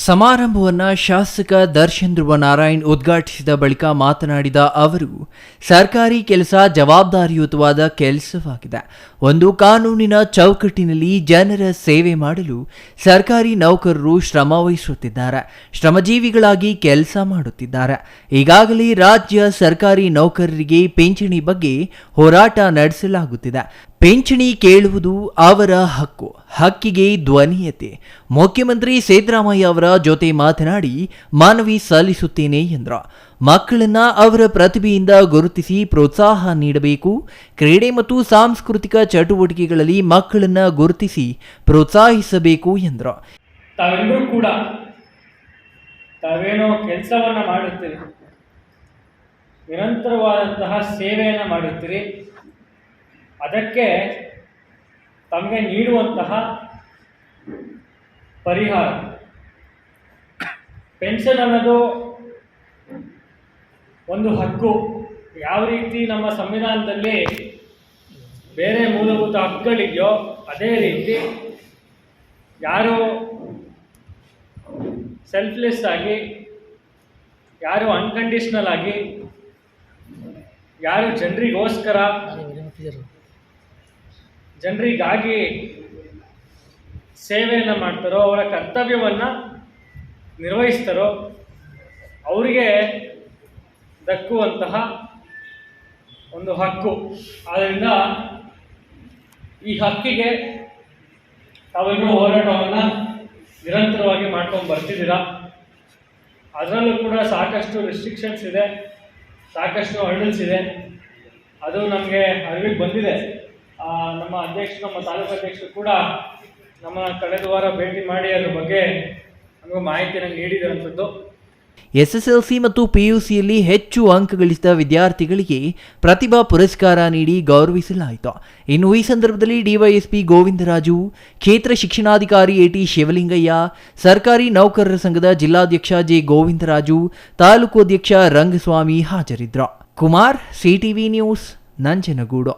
ಸಮಾರಂಭವನ್ನು ಶಾಸಕ ದರ್ಶನ್ ಧ್ರುವ ನಾರಾಯಣ್ ಉದ್ಘಾಟಿಸಿದ ಬಳಿಕ ಮಾತನಾಡಿದ ಅವರು, ಸರ್ಕಾರಿ ಕೆಲಸ ಜವಾಬ್ದಾರಿಯುತವಾದ ಕೆಲಸವಾಗಿದೆ. ಒಂದು ಕಾನೂನಿನ ಚೌಕಟ್ಟಿನಲ್ಲಿ ಜನರ ಸೇವೆ ಮಾಡಲು ಸರ್ಕಾರಿ ನೌಕರರು ಶ್ರಮ ವಹಿಸುತ್ತಿದ್ದಾರೆ, ಶ್ರಮಜೀವಿಗಳಾಗಿ ಕೆಲಸ ಮಾಡುತ್ತಿದ್ದಾರೆ. ಈಗಾಗಲೇ ರಾಜ್ಯ ಸರ್ಕಾರಿ ನೌಕರರಿಗೆ ಪಿಂಚಣಿ ಬಗ್ಗೆ ಹೋರಾಟ ನಡೆಸಲಾಗುತ್ತಿದೆ. ಪಿಂಚಣಿ ಕೇಳುವುದು ಅವರ ಹಕ್ಕು, ಹಕ್ಕಿಗೆ ಧ್ವನಿಯತೆ. ಮುಖ್ಯಮಂತ್ರಿ ಸಿದ್ದರಾಮಯ್ಯ ಅವರ ಜೊತೆ ಮಾತನಾಡಿ ಮನವಿ ಸಲ್ಲಿಸುತ್ತೇನೆ ಎಂದರು. ಮಕ್ಕಳನ್ನ ಅವರ ಪ್ರತಿಭೆಯಿಂದ ಗುರುತಿಸಿ ಪ್ರೋತ್ಸಾಹ ನೀಡಬೇಕು. ಕ್ರೀಡೆ ಮತ್ತು ಸಾಂಸ್ಕೃತಿಕ ಚಟುವಟಿಕೆಗಳಲ್ಲಿ ಮಕ್ಕಳನ್ನ ಗುರುತಿಸಿ ಪ್ರೋತ್ಸಾಹಿಸಬೇಕು ಎಂದರು. ತಾವೆಲ್ಲರೂ ಕೂಡ ತಾವೇನೋ ಕೆಲಸವನ್ನ ಮಾಡುತ್ತೀರಿ, ನಿರಂತರವಾದಂತಹ ಸೇವೆಯನ್ನು ಮಾಡುತ್ತೀರಿ. ಅದಕ್ಕೆ ತಮಗೆ ನೀಡುವಂತಹ ಪರಿಹಾರ ಪೆನ್ಷನ್ ಅನ್ನೋದು ಒಂದು ಹಕ್ಕು. ಯಾವ ರೀತಿ ನಮ್ಮ ಸಂವಿಧಾನದಲ್ಲಿ ಬೇರೆ ಮೂಲಭೂತ ಹಕ್ಕುಗಳಿದೆಯೋ ಅದೇ ರೀತಿ ಯಾರು ಸೆಲ್ಫ್ಲೆಸ್ ಆಗಿ, ಯಾರು ಅನ್ಕಂಡೀಷ್ನಲ್ ಆಗಿ, ಯಾರು ಜನರಿಗಾಗಿ ಸೇವೆಯನ್ನು ಮಾಡ್ತಾರೋ, ಅವರ ಕರ್ತವ್ಯವನ್ನು ನಿರ್ವಹಿಸ್ತಾರೋ ಅವರಿಗೆ ದಕ್ಕುವಂತಹ ಒಂದು ಹಕ್ಕು. ಆದ್ದರಿಂದ ಈ ಹಕ್ಕಿಗೆ ತಾವಿನ್ನೂ ಹೋರಾಟವನ್ನು ನಿರಂತರವಾಗಿ ಮಾಡ್ಕೊಂಡು ಬರ್ತಿದ್ದೀರಾ. ಅದರಲ್ಲೂ ಕೂಡ ಸಾಕಷ್ಟು ರೆಸ್ಟ್ರಿಕ್ಷನ್ಸ್ ಇದೆ, ಸಾಕಷ್ಟು ಹರ್ಡಲ್ಸ್ ಇದೆ. ಅದು ನಮಗೆ ಅರಿವಿಗೆ ಬಂದಿದೆ. ನಮ್ಮ ತಾಲೂಕು ಅಧ್ಯಕ್ಷರು ಕೂಡ ನಮ್ಮ ಕಳೆದ ವಾರ ಭೇಟಿ ಮಾಡಿ ಅದ್ರ ಬಗ್ಗೆ ನಮಗೆ ಮಾಹಿತಿಯನ್ನು ನೀಡಿದಂಥದ್ದು. ಎಸ್ಎಸ್ಎಲ್ಸಿ ಮತ್ತು ಪಿಯುಸಿಯಲ್ಲಿ ಹೆಚ್ಚು ಅಂಕ ಗಳಿಸಿದ ವಿದ್ಯಾರ್ಥಿಗಳಿಗೆ ಪ್ರತಿಭಾ ಪುರಸ್ಕಾರ ನೀಡಿ ಗೌರವಿಸಲಾಯಿತು. ಇನ್ನು ಈ ಸಂದರ್ಭದಲ್ಲಿ ಡಿವೈಎಸ್ಪಿ ಗೋವಿಂದರಾಜು, ಕ್ಷೇತ್ರ ಶಿಕ್ಷಣಾಧಿಕಾರಿ ಎಟಿ ಶಿವಲಿಂಗಯ್ಯ, ಸರ್ಕಾರಿ ನೌಕರರ ಸಂಘದ ಜಿಲ್ಲಾಧ್ಯಕ್ಷ ಜೆ ಗೋವಿಂದರಾಜು, ತಾಲೂಕು ಅಧ್ಯಕ್ಷ ರಂಗಸ್ವಾಮಿ ಹಾಜರಿದ್ದರು. Kumar, CTV news, Nanjangud.